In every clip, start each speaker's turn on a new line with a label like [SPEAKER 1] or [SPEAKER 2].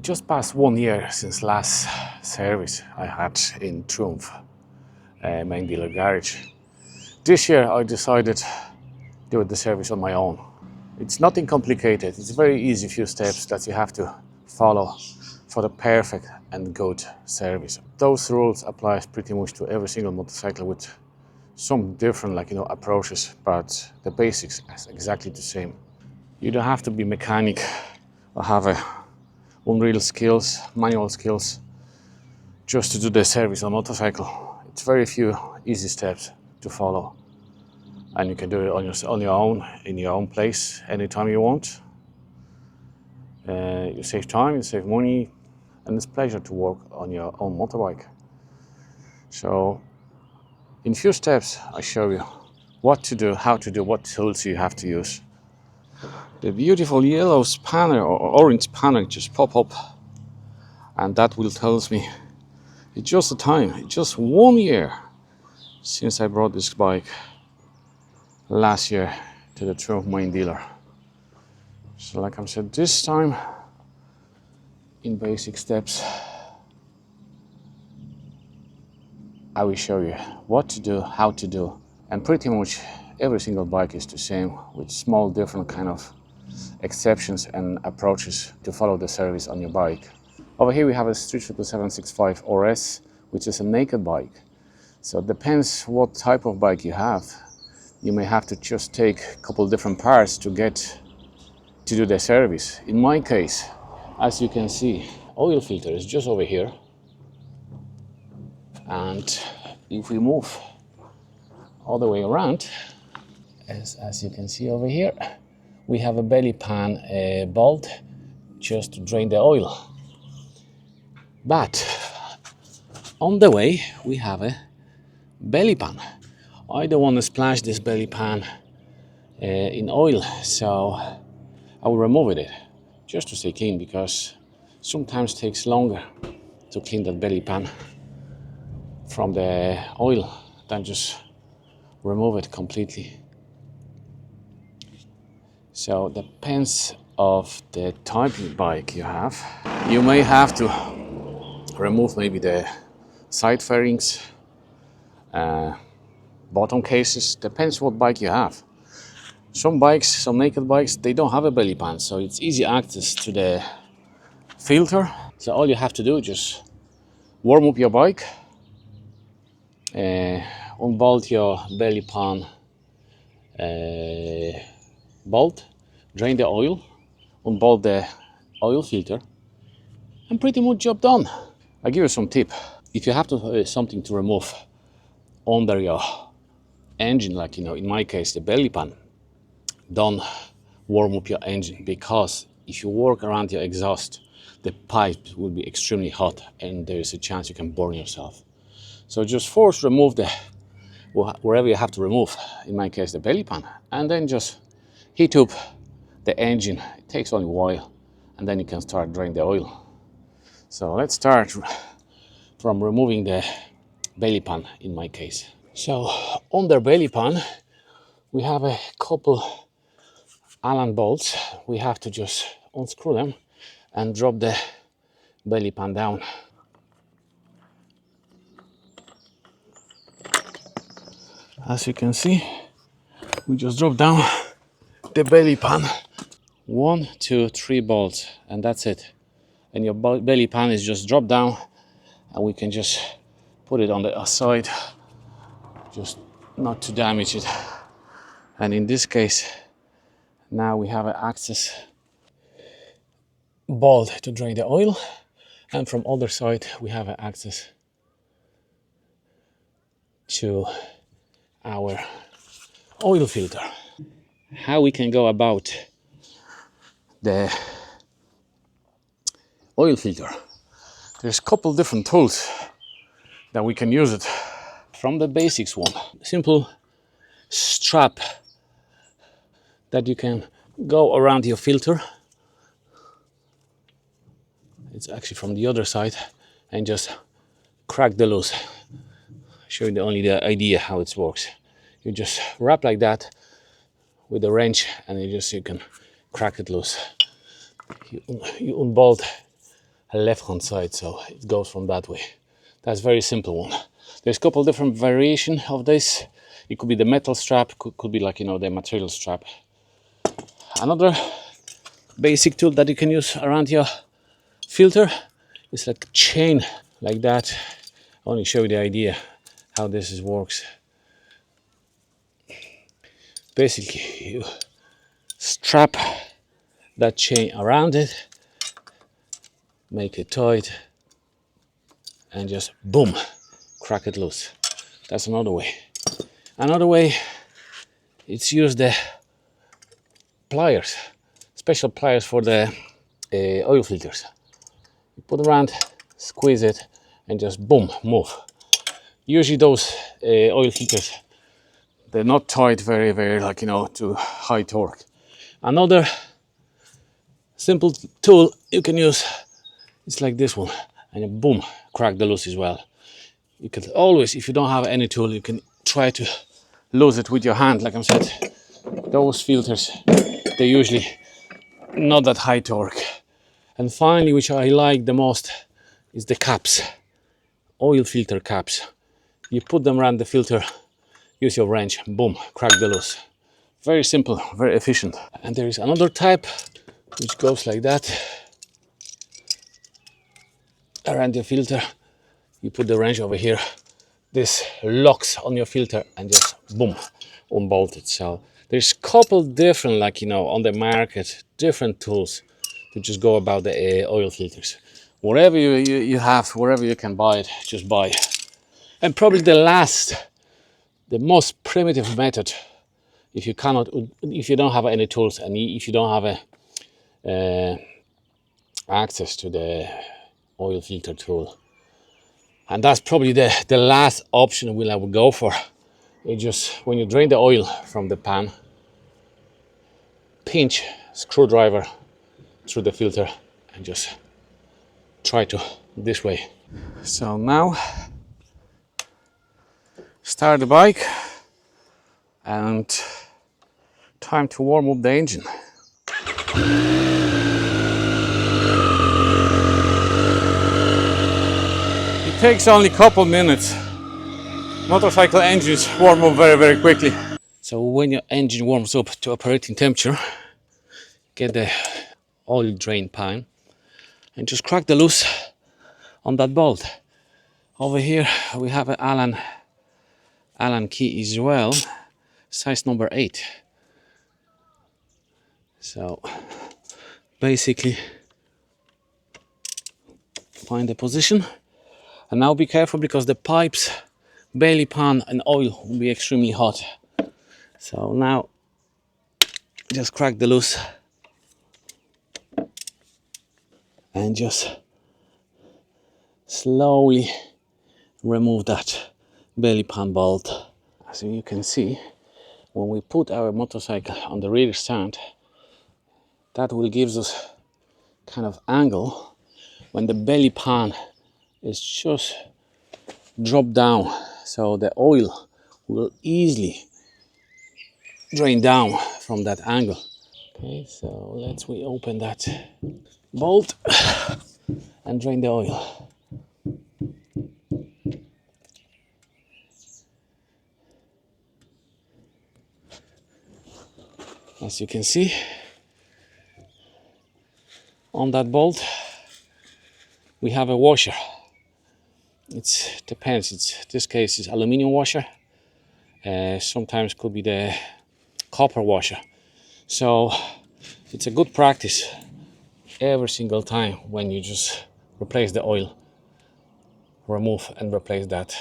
[SPEAKER 1] just passed 1 year since last service I had in Triumph, main dealer garage. This year I decided to do the service on my own. It's nothing complicated, it's very easy few steps that you have to follow for the perfect and good service. Those rules apply pretty much to every single motorcycle with some different approaches, but the basics is exactly the same. You don't have to be mechanic or have unreal skills, manual skills, just to do the service on motorcycle. It's very few easy steps to follow, and you can do it on your own, in your own place, anytime you want. You save time, you save money, and it's a pleasure to work on your own motorbike. So in few steps I show you what to do, how to do, what tools you have to use. The beautiful yellow spanner or orange spanner just pop up, and that will tells me it's just the time. It's just 1 year since I brought this bike last year to the Triumph main dealer. So like I said, this time in basic steps I will show you what to do, how to do, and pretty much every single bike is the same, with small different kind of exceptions and approaches to follow the service on your bike. Over here we have a Street Fighter 765 RS, which is a naked bike. So it depends what type of bike you have. You may have to just take a couple different parts to get to do the service. In my case, as you can see, oil filter is just over here. And if we move all the way around, as you can see over here, we have a belly pan bolt just to drain the oil. But on the way we have a belly pan. I don't want to splash this belly pan in oil, so I will remove it just to stay clean, because sometimes it takes longer to clean that belly pan from the oil than just remove it completely. So depends of the type of bike you have. You may have to remove maybe the side fairings, bottom cases, depends what bike you have. Some bikes, some naked bikes, they don't have a belly pan, so it's easy access to the filter. So all you have to do is just warm up your bike, unbolt your belly pan bolt, drain the oil, unbolt the oil filter, and pretty much job done. I give you some tip. If you have to something to remove under your engine, like in my case the belly pan, don't warm up your engine, because if you work around your exhaust, the pipe will be extremely hot and there is a chance you can burn yourself. So just first remove wherever you have to remove, in my case the belly pan, and then just heat up the engine. It takes only a while, and then you can start draining the oil. So let's start from removing the belly pan in my case. So under belly pan we have a couple Allen bolts. We have to just unscrew them and drop the belly pan down. As you can see, we just drop down the belly pan. 1, 2, 3 bolts, and that's it. And your belly pan is just dropped down, and we can just put it on the side, just not to damage it. And in this case, now we have an access bolt to drain the oil, and from other side we have an access to our oil filter. How we can go about the oil filter? There's a couple different tools that we can use it. From the basics one, simple strap that you can go around your filter. It's actually from the other side, and just crack the loose. Show you only the idea how it works. You just wrap like that with a wrench, and you can crack it loose. You unbolt left hand side, so it goes from that way. That's a very simple one. There's a couple different variation of this. It could be the metal strap, could be like, you know, the material strap. Another basic tool that you can use around your filter is like a chain like that. I only show you the idea how this works. Basically, you strap that chain around it, make it tight, and just boom, crack it loose. That's another way. Another way, it's use the pliers, special pliers for the oil filters. You put around, squeeze it, and just boom, move. Usually those oil filters, they're not tied very, very, like, you know, to high torque. Another simple tool you can use is like this one, and you boom, crack the loose as well. You can always, if you don't have any tool, you can try to lose it with your hand. Like I said, those filters, they're usually not that high torque. And finally, which I like the most, is the caps, oil filter caps. You put them around the filter, use your wrench, boom, crack the loose. Very simple, very efficient. And there is another type which goes like that around your filter. You put the wrench over here, this locks on your filter, and just boom, unbolt it. So there's a couple different, like, you know, on the market, different tools to just go about the oil filters. Whatever you have, wherever you can buy it, just buy. And probably the most primitive method, if you don't have any tools, and if you don't have access to the oil filter tool, and that's probably the last option I would go for. It just, when you drain the oil from the pan, pinch screwdriver through the filter and just try to this way. So now start the bike and time to warm up the engine. It takes only a couple minutes. Motorcycle engines warm up very, very quickly. So when your engine warms up to operating temperature, get the oil drain pan and just crack the loose on that bolt. Over here we have an Allen key as well, size number 8. So basically find the position, and now be careful because the pipes, belly pan and oil will be extremely hot. So now just crack the loose and just slowly remove that belly pan bolt. As you can see, when we put our motorcycle on the rear stand, that will give us kind of angle when the belly pan is just drop down, so the oil will easily drain down from that angle. Okay, so we open that bolt and drain the oil. As you can see, on that bolt we have a washer. It depends. This case is aluminum washer. Sometimes could be the copper washer. So it's a good practice every single time when you just replace the oil, remove and replace that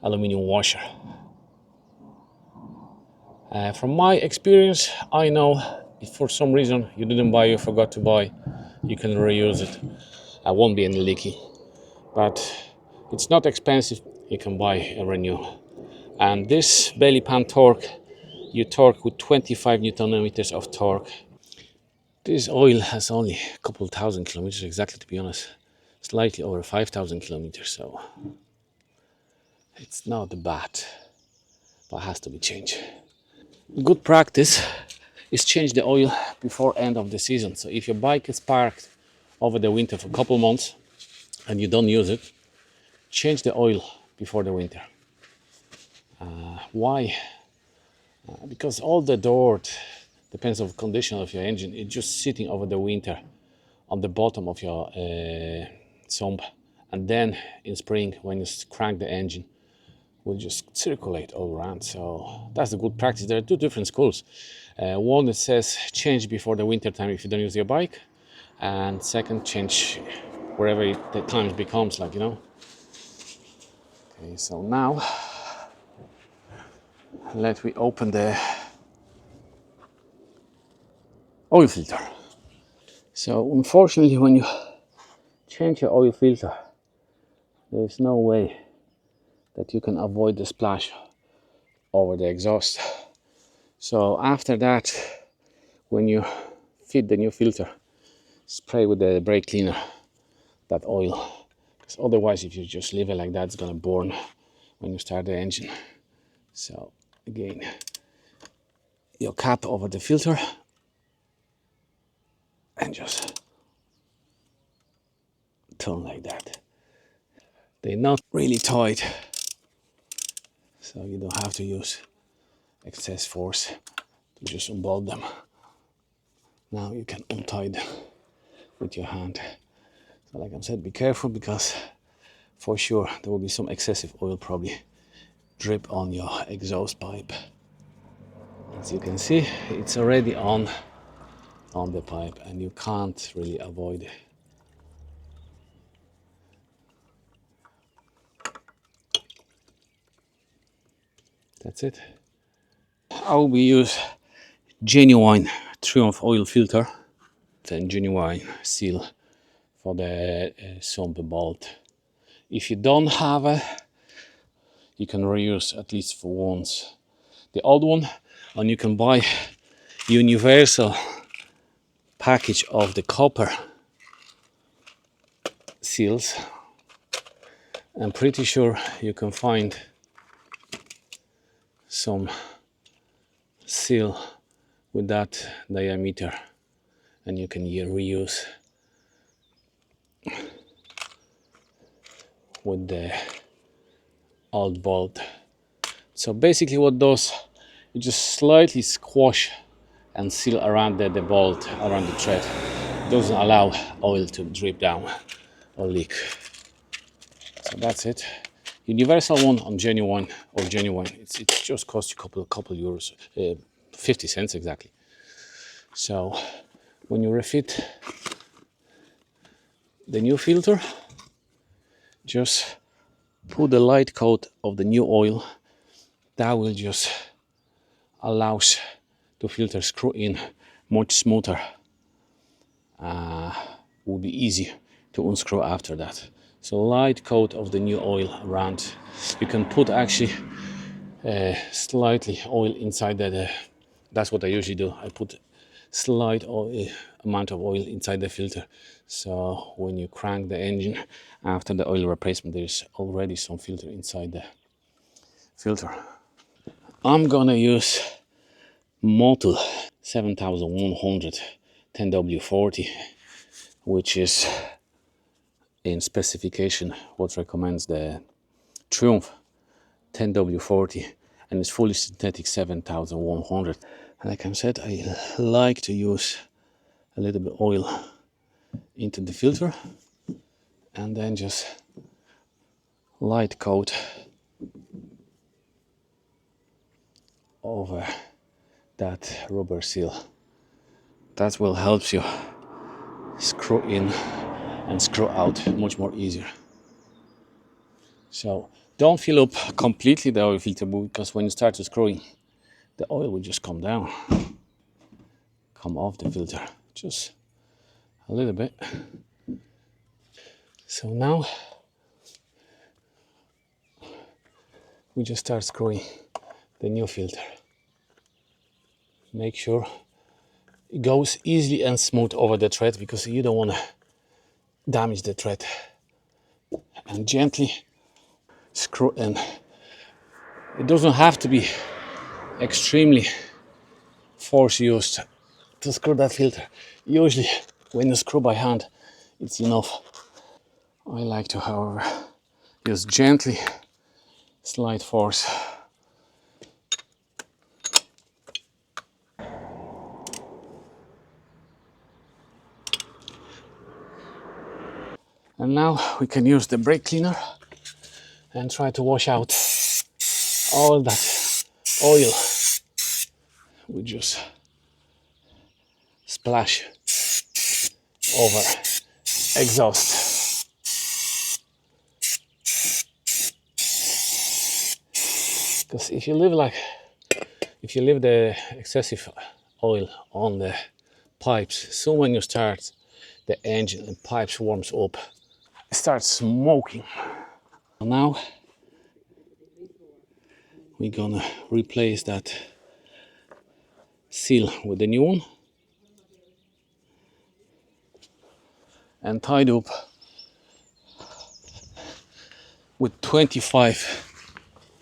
[SPEAKER 1] aluminum washer. From my experience, I know if for some reason you didn't buy, you forgot to buy, you can reuse it. I won't be any leaky, but it's not expensive. You can buy a renew. And this belly pan torque, you torque with 25 Newton meters of torque. This oil has only a couple thousand kilometers exactly, to be honest, slightly over 5,000 kilometers, so it's not bad, but has to be changed. Good practice is change the oil before end of the season. So if your bike is parked over the winter for a couple months and you don't use it, change the oil before the winter. Why? Because all the dirt, depends on the condition of your engine, it's just sitting over the winter on the bottom of your sump, and then in spring when you crank the engine will just circulate all around. So that's a good practice. There are two different schools. One that says change before the winter time if you don't use your bike, and second, change wherever the time becomes, like, you know. Okay, so now let me open the oil filter. So unfortunately, when you change your oil filter, there's no way that you can avoid the splash over the exhaust. So after that, when you fit the new filter, spray with the brake cleaner that oil, because otherwise if you just leave it like that, it's gonna burn when you start the engine. So again, your cap over the filter and just turn like that. They're not really tight, so you don't have to use excess force to just unbolt them. Now you can untie them with your hand. So like I said, be careful, because for sure there will be some excessive oil probably drip on your exhaust pipe. As you can see, it's already on the pipe and you can't really avoid it. That's it. I will use genuine Triumph oil filter and genuine seal for the sump bolt. If you don't have it, you can reuse at least for once the old one, and you can buy universal package of the copper seals. I'm pretty sure you can find some seal with that diameter and you can reuse with the old bolt. So basically what does, you just slightly squash and seal around the bolt, around the thread. It doesn't allow oil to drip down or leak. So that's it. Universal one on genuine, it just costs you a couple euros, 50 cents exactly. So when you refit the new filter, just put the light coat of the new oil. That will just allows the filter screw in much smoother. Will be easy to unscrew after that. So light coat of the new oil around. You can put actually slightly oil inside that. That's what I usually do. I put slight amount of oil inside the filter. So when you crank the engine after the oil replacement, there's already some filter inside the filter. I'm gonna use Motul 7100 10W40, which is in specification what recommends the Triumph 10W40, and it's fully synthetic 7100. And like I said, I like to use a little bit oil into the filter and then just light coat over that rubber seal. That will help you screw in and screw out much more easier. So don't fill up completely the oil filter, because when you start to screwing, the oil will just come down, come off the filter, just a little bit. So now we just start screwing the new filter. Make sure it goes easily and smooth over the thread, because you don't want to damage the thread. And gently screw in. It doesn't have to be extremely force used to screw that filter. Usually when you screw by hand, it's enough. I like to, however, just gently slight force. And now we can use the brake cleaner and try to wash out all that oil. We just splash over exhaust. Because if you leave the excessive oil on the pipes, so when you start the engine and pipes warms up, it starts smoking. Now we're gonna replace that seal with the new one and tied up with 25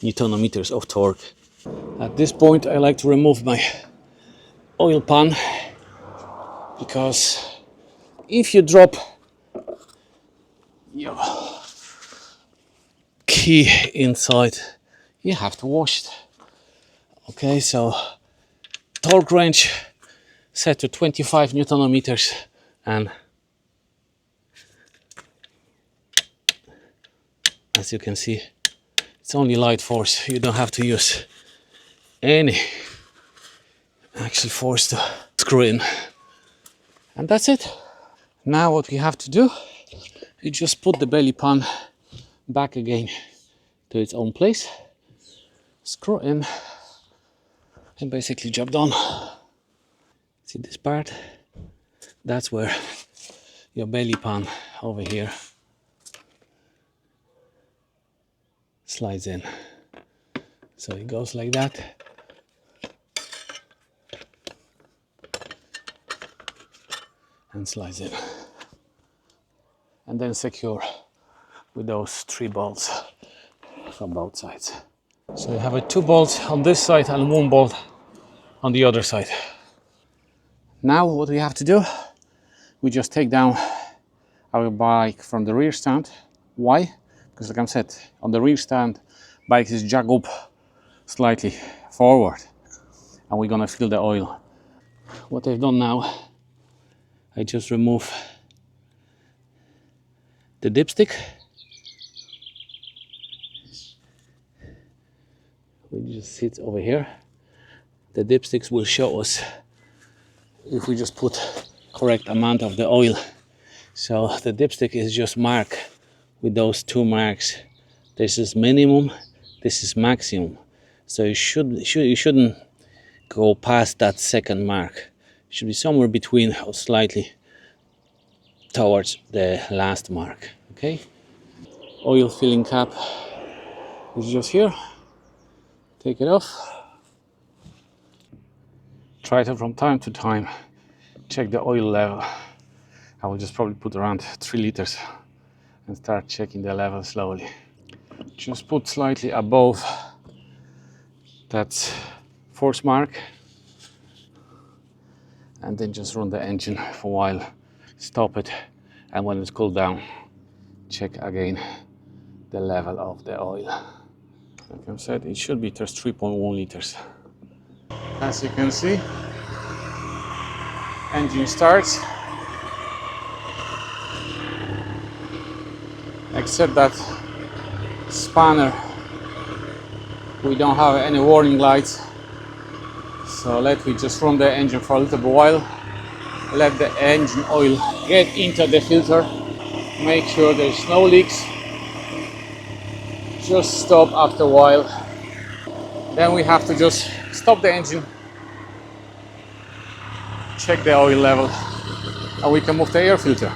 [SPEAKER 1] Newton meters of torque. At this point I like to remove my oil pan, because if you drop your key inside, you have to wash it. Okay, so torque wrench set to 25 Newton meters, and as you can see, it's only light force. You don't have to use any actual force to screw in. And that's it. Now what we have to do, you just put the belly pan back again to its own place, screw in, and basically job done. See this part? That's where your belly pan over here slides in. So it goes like that. And slides in. And then secure with those 3 bolts from both sides. So you have 2 bolts on this side and 1 bolt on the other side. Now what we have to do, we just take down our bike from the rear stand. Why? Because like I said, on the rear stand, bike is jacked up slightly forward, and we're gonna fill the oil. What I've done now, I just remove the dipstick. We just sit over here. The dipsticks will show us if we just put correct amount of the oil. So the dipstick is just marked with those 2 marks. This is minimum, this is maximum. So you shouldn't go past that second mark. It should be somewhere between or slightly towards the last mark. Okay? Oil filling cap is just here. Take it off. Try to from time to time check the oil level. I will just probably put around 3 liters and start checking the level slowly. Just put slightly above that force mark, and then just run the engine for a while, stop it, and when it's cooled down, check again the level of the oil. Like I said, it should be just 3.1 liters. As you can see, engine starts, except that spanner, we don't have any warning lights. So let me just run the engine for a little bit while, let the engine oil get into the filter, make sure there's no leaks, just stop after a while. Then we have to just stop the engine, check the oil level, and we can move the air filter.